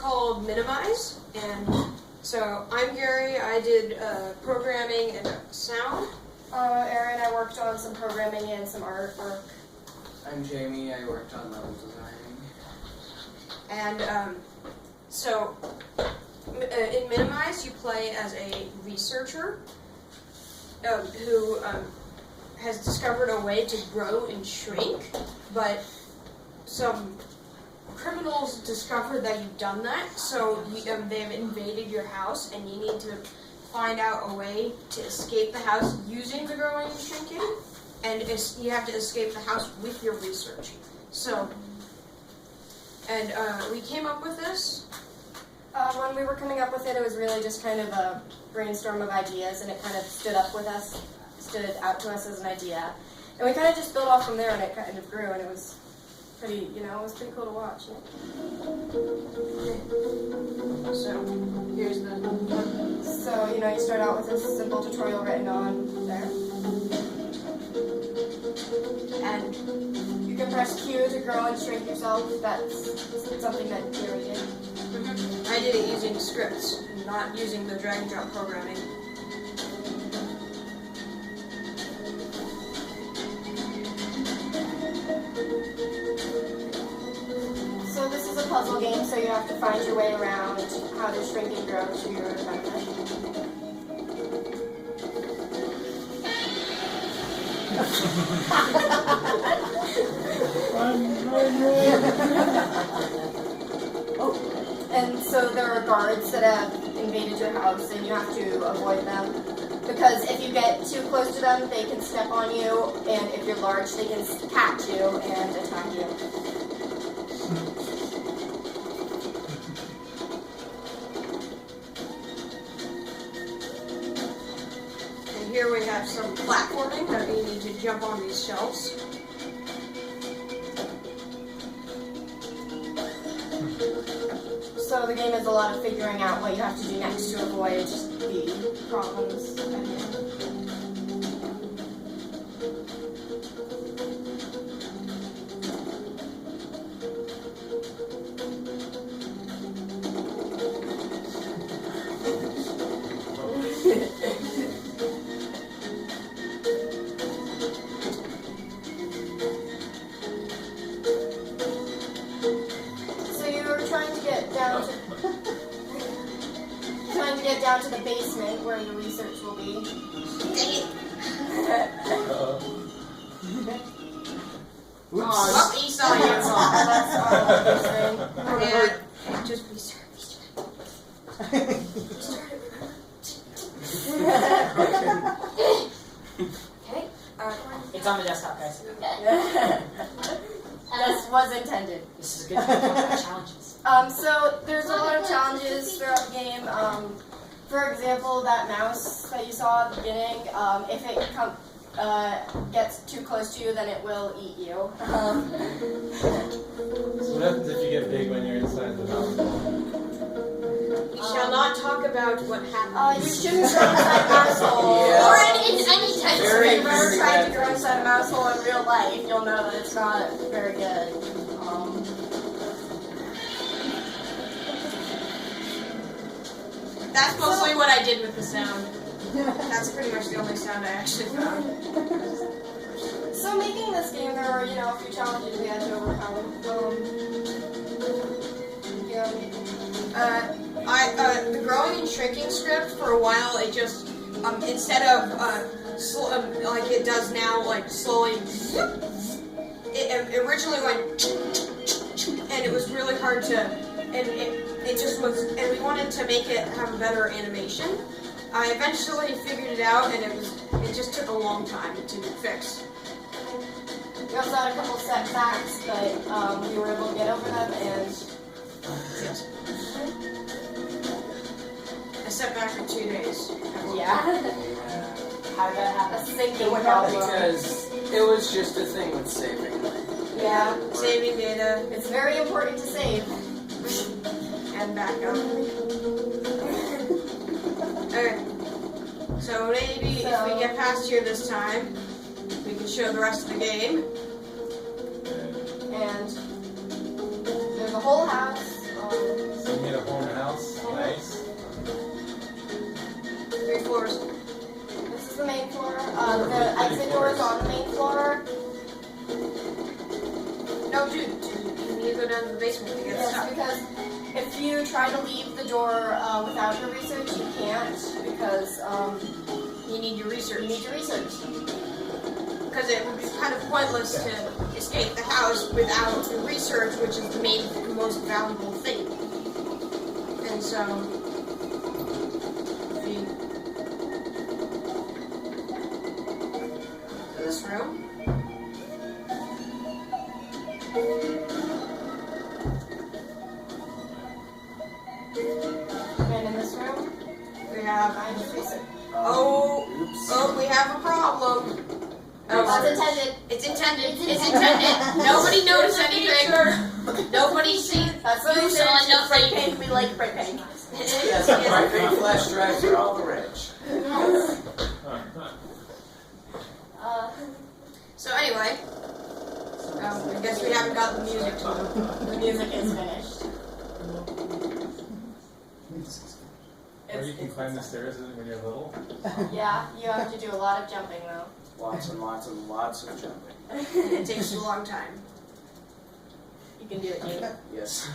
called Minimize, and so I'm Gary. I did programming and sound. Aaron, I worked on some programming and some artwork. I'm Jamie. I worked on level designing. And so in Minimize, you play as a researcher who has discovered a way to grow and shrink, but some criminals discovered that you've done that, so they've invaded your house, and you need to find out a way to escape the house using the growing and shrinking, and you have to escape the house with your research. So, and we came up with this. When we were coming up with it, it was really just kind of a brainstorm of ideas, and it kind of stood out to us as an idea. And we kind of just built off from there, and it kind of grew, and it was pretty, it was pretty cool to watch. So, here's the... So, you start out with a simple tutorial written on there. And you can press Q to grow and shrink yourself. That's something that Gary did. Mm-hmm. I did it using scripts, not using the drag and drop programming. So this is a puzzle game, so you have to find your way around how to shrink and grow to your benefit. And so there are guards that have invaded your house, and you have to avoid them. Because if you get too close to them, they can step on you, and if you're large, they can catch you and attack you. And here we have some platforming that you need to jump on these shelves. So the game is a lot of figuring out what you have to do next to avoid the problems. Down to the basement where your research will be. Dang it! Oops. He saw you. That's all And just research. Okay. It's on the desktop, guys. This was intended. This is a good time to talk about challenges. So there's a lot of challenges throughout the game. For example, that mouse that you saw at the beginning, if it gets too close to you, then it will eat you. So what happens if you get big when you're inside the mouse ball? We shall not talk about what happened. You shouldn't go inside a mouse hole. Yeah. Or any type of Very, If you've ever very tried to bad go inside a mouse hole in real life, you'll know that it's not very good. That's mostly what I did with the sound. That's pretty much the only sound I actually found. So making this game, there are, a few challenges we had to overcome. The growing and shrinking script, for a while, it just, instead of, like it does now, like slowly, it originally went, and it was really hard to, and it just was, and we wanted to make it have a better animation. I eventually figured it out, and it just took a long time to fix. We also had a couple setbacks, but we were able to get over them, and Yes. I sat back for 2 days. yeah, How did that happen? a sinking problem. Because it was just a thing with saving. Yeah, Saving data it's very important to save. and backup. Okay. So maybe if we get past here this time, we can show the rest of the game. And there's a whole house. So you need a floors? This is the main floor. The exit door is on the main floor. No, dude, you need to go down to the basement to get Yes, stuff. because if you try to leave the door without your research, you can't because You need your research. you need your research. Because it would be kind of pointless to escape the house without your research, which is the most valuable thing. And so, if you to this room. And in this room, We have. find your research. Oops. Oh, we have a problem. As intended. It's intended. It's intended. Nobody noticed anything. Nobody seen. That's what You we saw said. nothing. Spray paint. We like spray paint. Yes, a bright big flash drive for all the rich. So anyway, I guess we haven't got the music to it. The music is finished. Or you can climb the stairs when you're little. Yeah, you have to do a lot of jumping though. Lots and lots and lots of jumping. It takes a long time. You can do it, Jake. Yes.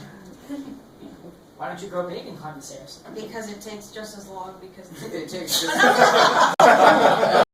Why don't you grow big and climb the stairs? Because it takes just as long because It takes just